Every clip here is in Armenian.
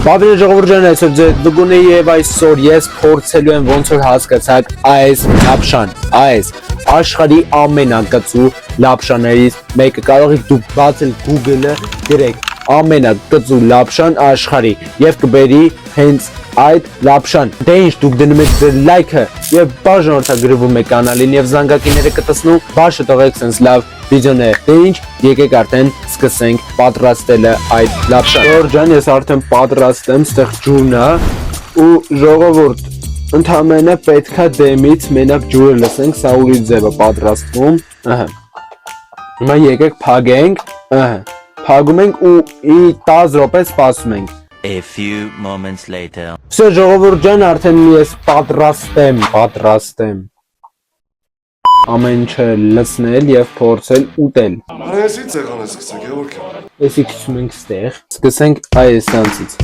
Բավին ժողովուրդան այսօր դուգունի եւ այսօր ես փորձելու եմ ոնց որ հասկացաք այս լապշան, այս աշխարհի ամենակծու լապշաներից մեկը կարող եք դուք բացել Google-ը, գրեք ամենակծու լապշան աշխարհի եւ կբերի հենց այդ լապշան։ Դե ինչ դուք դնում եք ձեր լայքը եւ բաժանորդագրվում եք կանալին եւ զանգակիները կտեսնու, բաշը տողեք sense լավ վիդեոներ։ Դե ինչ եկեք արդեն սկսենք պատրաստելը այդ լապշան։ Ժորժան ես արդեն պատրաստ եմ, ստեղ ջուրն է ու ժողովուրդ ընդհանրապես պետքա դեմից մենակ ջուրը լսենք, սա ուրիշ ձև է պատրաստվում։ Ահա։ Հիմա եկեք փագենք, ահա։ Փագում ենք ու 10 րոպե սպասում ենք։ A few moments later. Սա ժողովուրդ ջան արդեն ես պատրաստ եմ։ Ամեն ինչը լցնել եւ փորձել ուտել։ Այսի ցեղան ես գցեք, Գևորգ։ Էսի քիչում ենք ստեղ։ Սկսենք այսանցից։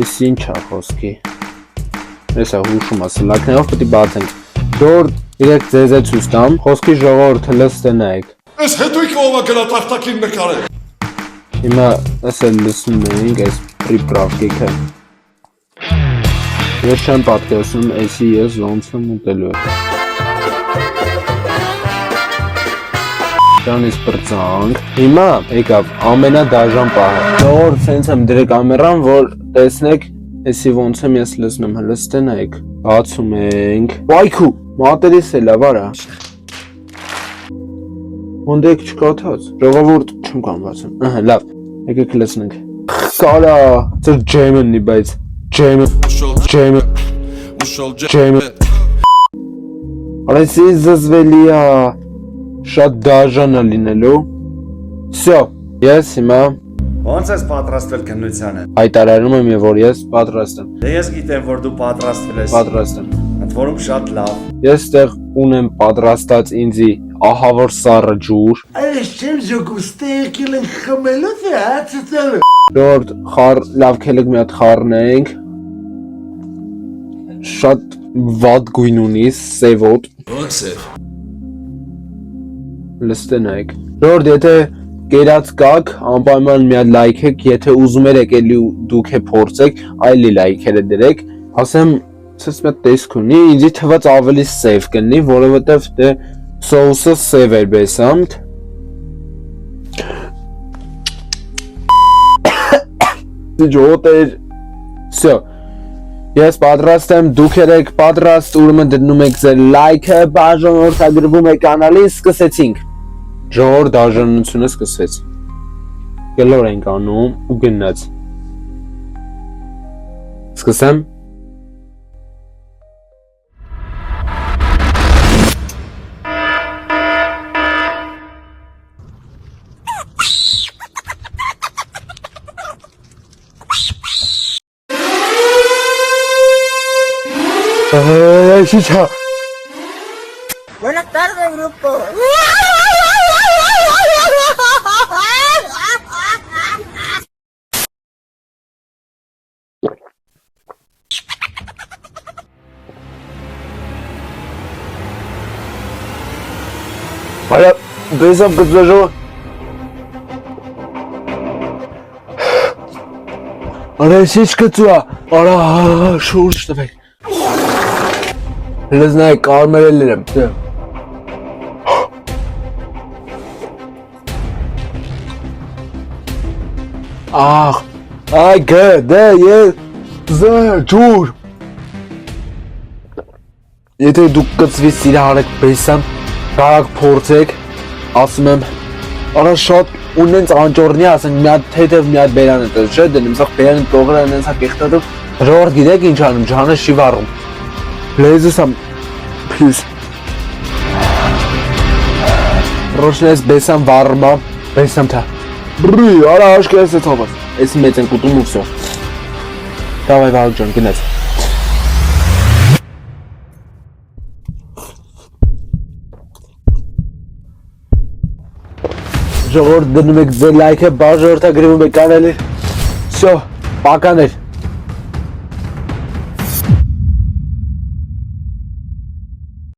Էս ինչ է խոսքի։ Էսա հուշում է սլակներով պետք է բացենք։ Դոր իրեք ձեզ է ցույց տամ, խոսքի ժողովուրդը լստենայեք։ Այս հետույքը ով է գնա տախտակին նկարել։ Հիմա ասել լսում ենք այս պրիպրավկեքը։ Ես չեմ պատկերացնում էսի ես ոնց եմ ուտելու։ Դրանից բրծանք։ Հիմա եկավ ամենադաժան պահը։ Ժողովուրդ սենց եմ դրե կամերան, որ տեսնեք էսի ոնց եմ ես լսնում, հլստենայեք։ Բացում ենք։ Վայքու, մատերիս է լավ արա։ Ոնդեք չկաթած։ Ժողովուրդ չեմ կամ բացում։ Ահա, լավ։ Եկեք լսնենք։ Կարա, ծր ջեմննի, բայց ջեմը։ Արեսի զզվելի է։ Շատ դաժան է լինելու։ Всё, ես հիմա Ոնց ես պատրաստվել քննությանը։ հայտարարում եմ, որ ես պատրաստ եմ։ Դե ես գիտեմ, որ դու պատրաստվել ես։ Պատրաստ եմ։ Ընդ որում շատ լավ։ Ես ստեղ ունեմ պատրաստած ինձի ահավոր սառը ջուր։ Այս չեմ զոգում ստեյքել են խմելուց է հացցելու։ Ժորդ խառ լավ քելեք մի հատ խառնենք։ Շատ վատ գույն ունի, սևոտ։ Ոնց է։ Լստենայք։ Ժորդ եթե կերած կաք, անպայման մի հատ լայքեք, եթե ուզում եք էլի դուք է փորձեք, այլի լայքերը դրեք։ Ասեմ, ցած մի հատ տեսք ունի, ինձի թվաց ավելի սև կնի, որովհետև դե սոուսը սև էր բեսամտ։ Ջոտեր։ Всё։ Ես պատրաստ եմ, դուք եք պատրաստ, ուրեմն դնում եք ձեր լայքը, բաժանորդագրվում եք կանալին, սկսեցինք։ Ժողովուրդ դաժանությունը սկսվեց։ Գլոր ենք անում ու գնաց։ Սկսեմ։ Chicha. Buenas tardes, grupo. Vaya, besa kızları. Ara siz kızı. Ara şur işte bek. Լզնայ կարմերել եմ, դե։ Աղ, այ գը, դե, զը, ջուր։ Եթե դուք կծվի սիրահարեք բեսամ, կարակ փորձեք, ասում եմ, արա շատ ունենց անճորնի ասենք, մի հատ թեթև մի հատ բերան է տես, չէ, դնում, սաղ բերան տողրը են ենցա կեղտատով, ժողորդ գիտեք ինչ անում, ջանը շիվարում։ Լեզս եմ, please. Ռոշնես բեսամ վարմա, բեսամ թա։ Բրի, արա աշկը ես է թոված, ես մեծ են կուտում ու վսո։ Դավայ վարուկ ճան, գնեց։ Ժողորդ դնում եք ձեր լայքը, բաժորդագրվում եք անելի։ Վսո, պականեր։